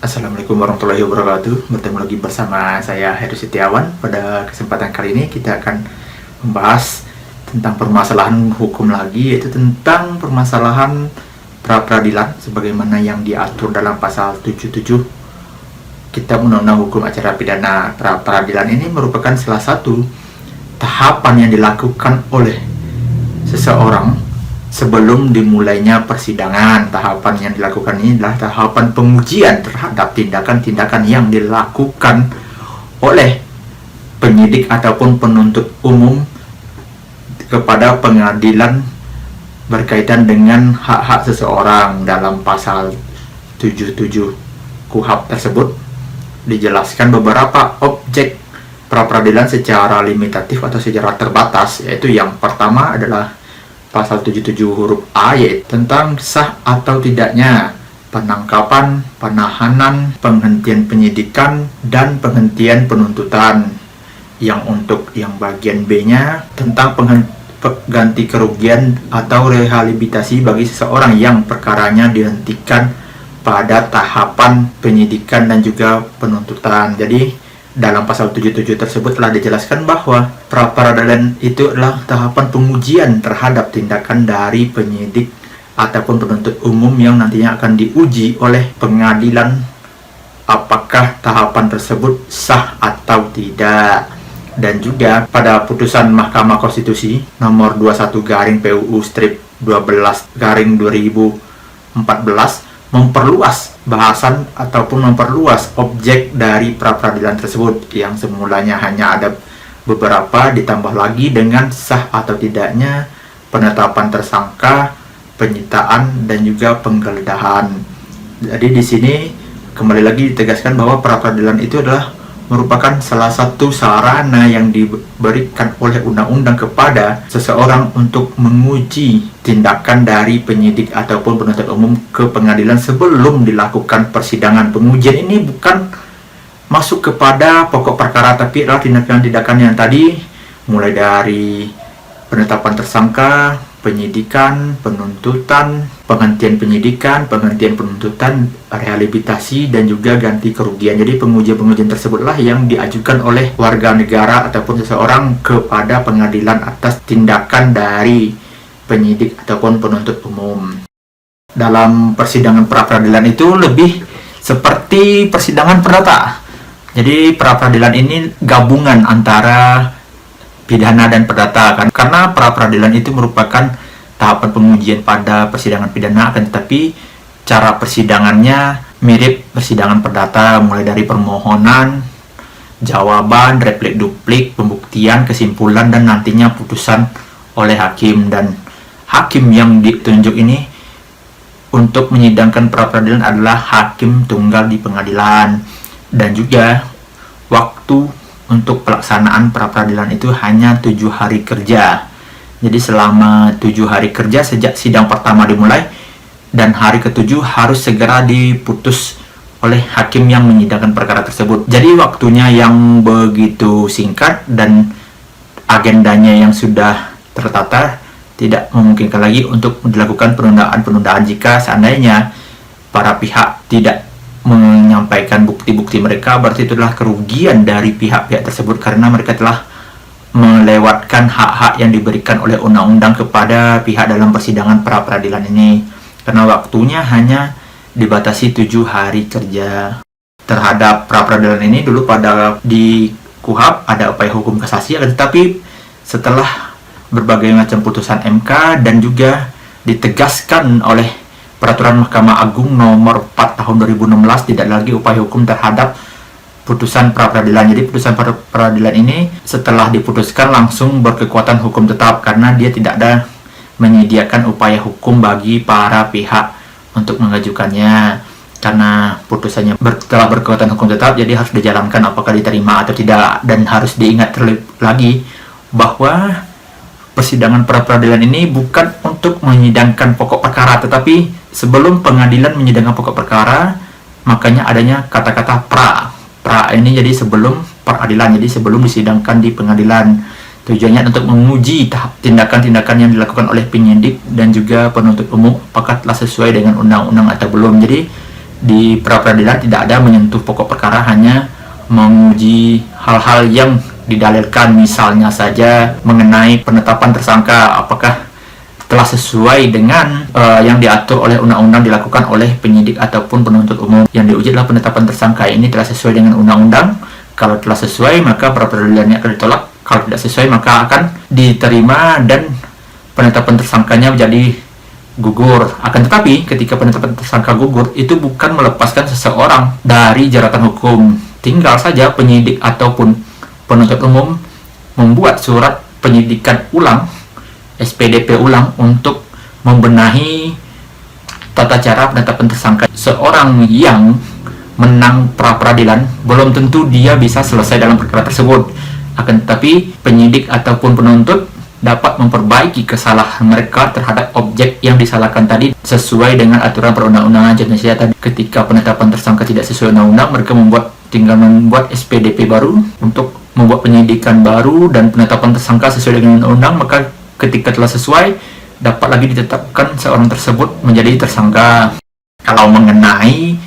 Assalamualaikum warahmatullahi wabarakatuh. Bertemu lagi bersama saya Heru Setiawan. Pada kesempatan kali ini kita akan membahas tentang permasalahan hukum lagi, yaitu tentang permasalahan pra-peradilan sebagaimana yang diatur dalam pasal 77 Kitab Undang-Undang Hukum Acara Pidana. Pra-peradilan ini merupakan salah satu tahapan yang dilakukan oleh seseorang sebelum dimulainya persidangan. Tahapan yang dilakukan ini adalah tahapan pengujian terhadap tindakan-tindakan yang dilakukan oleh penyidik ataupun penuntut umum kepada pengadilan berkaitan dengan hak-hak seseorang. Dalam pasal 77 KUHP tersebut dijelaskan beberapa objek pra-peradilan secara limitatif atau secara terbatas, yaitu yang pertama adalah pasal 77 huruf A, yaitu tentang sah atau tidaknya penangkapan, penahanan, penghentian penyidikan, dan penghentian penuntutan. Yang untuk yang bagian B-nya tentang ganti kerugian atau rehabilitasi bagi seseorang yang perkaranya dihentikan pada tahapan penyidikan dan juga penuntutan. Jadi dalam pasal 77 tersebut telah dijelaskan bahwa pra-peradilan itu adalah tahapan pengujian terhadap tindakan dari penyidik ataupun penuntut umum yang nantinya akan diuji oleh pengadilan apakah tahapan tersebut sah atau tidak. Dan juga pada putusan Mahkamah Konstitusi nomor 21 PUU strip 12 2014 memperluas bahasan ataupun memperluas objek dari pra-peradilan tersebut, yang semulanya hanya ada beberapa ditambah lagi dengan sah atau tidaknya penetapan tersangka, penyitaan, dan juga penggeledahan. Jadi di sini kembali lagi ditegaskan bahwa pra-peradilan itu adalah merupakan salah satu sarana yang diberikan oleh undang-undang kepada seseorang untuk menguji tindakan dari penyidik ataupun penuntut umum ke pengadilan sebelum dilakukan persidangan. Pengujian ini bukan masuk kepada pokok perkara, tapi adalah tindakan-tindakan yang tadi, mulai dari penetapan tersangka, penyidikan, penuntutan, penghentian penyidikan, penghentian penuntutan, rehabilitasi, dan juga ganti kerugian. Jadi pengujian-pengujian tersebutlah yang diajukan oleh warga negara ataupun seseorang kepada pengadilan atas tindakan dari penyidik ataupun penuntut umum. Dalam persidangan pra-peradilan itu lebih seperti persidangan perdata. Jadi pra-peradilan ini gabungan antara pidana dan perdata, kan? Karena pra-peradilan itu merupakan tahapan pengujian pada persidangan pidana, akan tetapi cara persidangannya mirip persidangan perdata, mulai dari permohonan, jawaban, replik duplik, pembuktian, kesimpulan, dan nantinya putusan oleh hakim. Dan hakim yang ditunjuk ini untuk menyidangkan pra-peradilan adalah hakim tunggal di pengadilan. Dan juga waktu untuk pelaksanaan pra-peradilan itu hanya 7 hari kerja. Jadi selama 7 hari kerja sejak sidang pertama dimulai, dan hari ke-7 harus segera diputus oleh hakim yang menyidangkan perkara tersebut. Jadi waktunya yang begitu singkat dan agendanya yang sudah tertata tidak memungkinkan lagi untuk dilakukan penundaan-penundaan jika seandainya para pihak tidak menyampaikan bukti-bukti mereka. Berarti itu adalah kerugian dari pihak-pihak tersebut karena mereka telah melewatkan hak-hak yang diberikan oleh undang-undang kepada pihak dalam persidangan pra-peradilan ini, karena waktunya hanya dibatasi 7 hari kerja. Terhadap pra-peradilan ini dulu di KUHP ada upaya hukum kasasi, tetapi setelah berbagai macam putusan MK dan juga ditegaskan oleh Peraturan Mahkamah Agung nomor 4 tahun 2016 tidak lagi upaya hukum terhadap putusan pra-peradilan. Jadi putusan pra-peradilan ini setelah diputuskan langsung berkekuatan hukum tetap karena dia tidak ada menyediakan upaya hukum bagi para pihak untuk mengajukannya. Karena putusannya telah berkekuatan hukum tetap, jadi harus dijalankan apakah diterima atau tidak. Dan harus diingat terlebih lagi bahwa persidangan pra-peradilan ini bukan untuk menyidangkan pokok perkara, tetapi sebelum pengadilan menyidangkan pokok perkara, makanya adanya kata-kata pra ini, jadi sebelum peradilan, jadi sebelum disidangkan di pengadilan. Tujuannya untuk menguji tindakan-tindakan yang dilakukan oleh penyidik dan juga penuntut umum apakah telah sesuai dengan undang-undang atau belum. Jadi di pra-peradilan tidak ada menyentuh pokok perkara, hanya menguji hal-hal yang didalilkan, misalnya saja mengenai penetapan tersangka apakah telah sesuai dengan yang diatur oleh undang-undang dilakukan oleh penyidik ataupun penuntut umum. Yang diuji adalah penetapan tersangka ini telah sesuai dengan undang-undang. Kalau telah sesuai, maka pra-peradilannya akan ditolak. Kalau tidak sesuai, maka akan diterima dan penetapan tersangkanya menjadi gugur. Akan tetapi, ketika penetapan tersangka gugur, itu bukan melepaskan seseorang dari jeratan hukum. Tinggal saja penyidik ataupun penuntut umum membuat surat penyidikan ulang, SPDP ulang, untuk membenahi tata cara penetapan tersangka. Seorang yang menang pra-peradilan belum tentu dia bisa selesai dalam perkara tersebut. Akan tetapi penyidik ataupun penuntut dapat memperbaiki kesalahan mereka terhadap objek yang disalahkan tadi sesuai dengan aturan perundang-undangan. Contohnya tadi ketika penetapan tersangka tidak sesuai undang-undang, mereka tinggal membuat SPDP baru untuk membuat penyidikan baru dan penetapan tersangka sesuai dengan undang-undang. Maka ketika telah sesuai, dapat lagi ditetapkan seorang tersebut menjadi tersangka. Kalau mengenai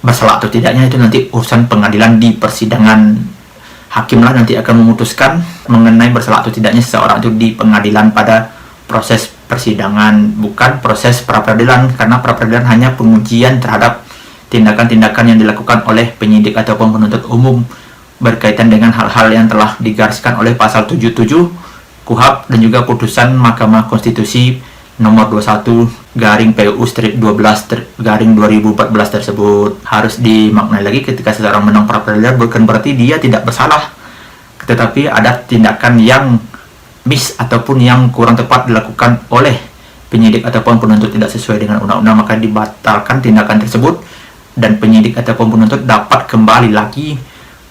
bersalah atau tidaknya, itu nanti urusan pengadilan di persidangan. Hakimlah nanti akan memutuskan mengenai bersalah atau tidaknya seseorang itu di pengadilan pada proses persidangan, bukan proses pra-peradilan, karena pra-peradilan hanya pengujian terhadap tindakan-tindakan yang dilakukan oleh penyidik ataupun penuntut umum berkaitan dengan hal-hal yang telah digariskan oleh pasal 77 KUHP dan juga putusan Mahkamah Konstitusi nomor 21/PU-12/2014 tersebut. Harus dimaknai lagi, ketika seseorang menang pra-peradilan bukan berarti dia tidak bersalah, tetapi ada tindakan yang miss ataupun yang kurang tepat dilakukan oleh penyidik ataupun penuntut tidak sesuai dengan undang-undang, maka dibatalkan tindakan tersebut dan penyidik ataupun penuntut dapat kembali lagi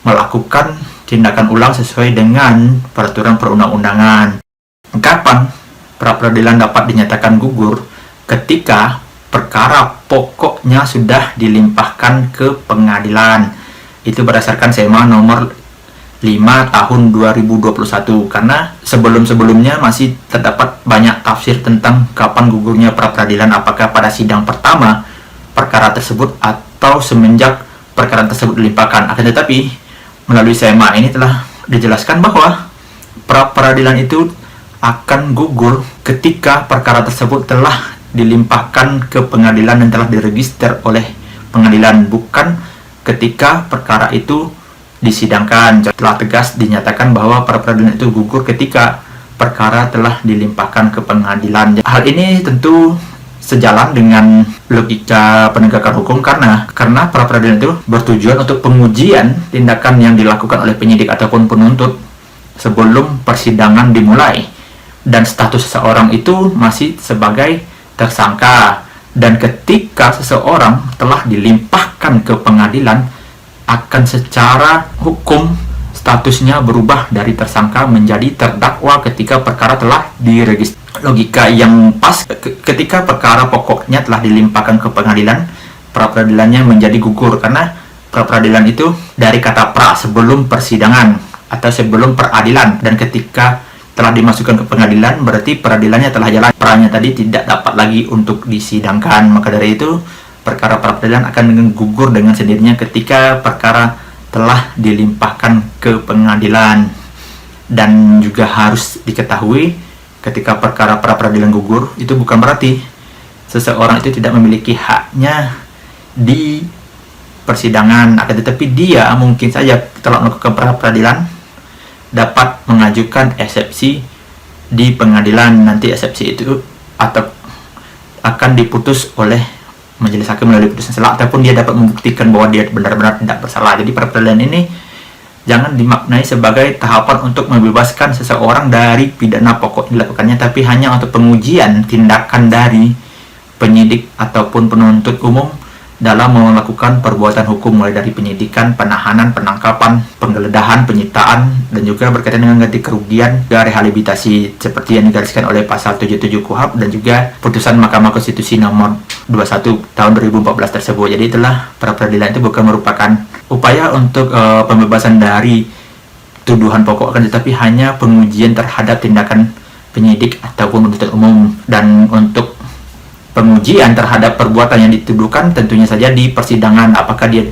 melakukan tindakan ulang sesuai dengan peraturan perundang-undangan. Kapan pra-peradilan dapat dinyatakan gugur? Ketika perkara pokoknya sudah dilimpahkan ke pengadilan. Itu berdasarkan SEMA nomor 5 tahun 2021. Karena sebelum-sebelumnya masih terdapat banyak tafsir tentang kapan gugurnya pra-peradilan, apakah pada sidang pertama perkara tersebut atau semenjak perkara tersebut dilimpahkan. Akan tetapi melalui SEMA ini telah dijelaskan bahwa pra-peradilan itu akan gugur ketika perkara tersebut telah dilimpahkan ke pengadilan dan telah diregister oleh pengadilan, bukan ketika perkara itu disidangkan. Telah tegas dinyatakan bahwa pra-peradilan itu gugur ketika perkara telah dilimpahkan ke pengadilan. Hal ini tentu sejalan dengan logika penegakan hukum, karena pra-peradilan itu bertujuan untuk pengujian tindakan yang dilakukan oleh penyidik ataupun penuntut sebelum persidangan dimulai, dan status seseorang itu masih sebagai tersangka. Dan ketika seseorang telah dilimpahkan ke pengadilan, akan secara hukum statusnya berubah dari tersangka menjadi terdakwa ketika perkara telah diregistrasi. Logika yang pas, ketika perkara pokoknya telah dilimpahkan ke pengadilan, pra-peradilannya menjadi gugur, karena pra-peradilan itu dari kata pra, sebelum persidangan atau sebelum peradilan, dan ketika telah dimasukkan ke pengadilan berarti peradilannya telah jalan. Pra-nya tadi tidak dapat lagi untuk disidangkan. Maka dari itu perkara pra-peradilan akan gugur dengan sendirinya ketika perkara telah dilimpahkan ke pengadilan. Dan juga harus diketahui, ketika perkara pra-peradilan gugur itu bukan berarti seseorang itu tidak memiliki haknya di persidangan. Akan tetapi dia mungkin saja telah melakukan pra-peradilan dapat mengajukan eksepsi di pengadilan. Nanti eksepsi itu atau akan diputus oleh majelis hakim melalui putusan selah, ataupun dia dapat membuktikan bahwa dia benar-benar tidak bersalah. Jadi pra-peradilan ini jangan dimaknai sebagai tahapan untuk membebaskan seseorang dari pidana pokok dilakukannya, tapi hanya untuk pengujian tindakan dari penyidik ataupun penuntut umum dalam melakukan perbuatan hukum, mulai dari penyidikan, penahanan, penangkapan, penggeledahan, penyitaan, dan juga berkaitan dengan ganti kerugian dan rehabilitasi seperti yang digariskan oleh pasal 77 KUHP dan juga putusan Mahkamah Konstitusi nomor 21 tahun 2014 tersebut. Jadi itulah pra-peradilan itu bukan merupakan upaya untuk pembebasan dari tuduhan pokok, kan, tetapi hanya pengujian terhadap tindakan penyidik ataupun penuntut umum. Dan untuk pengujian terhadap perbuatan yang dituduhkan tentunya saja di persidangan. Apakah dia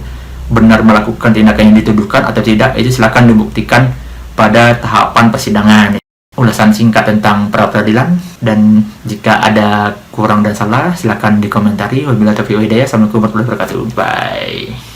benar melakukan tindakan yang dituduhkan atau tidak, itu silakan dibuktikan pada tahapan persidangan. Ulasan singkat tentang pra-peradilan, dan jika ada kurang dan salah silakan dikomentari. Wabillahi taufiq wal hidayah. Assalamualaikum warahmatullahi wabarakatuh. Bye.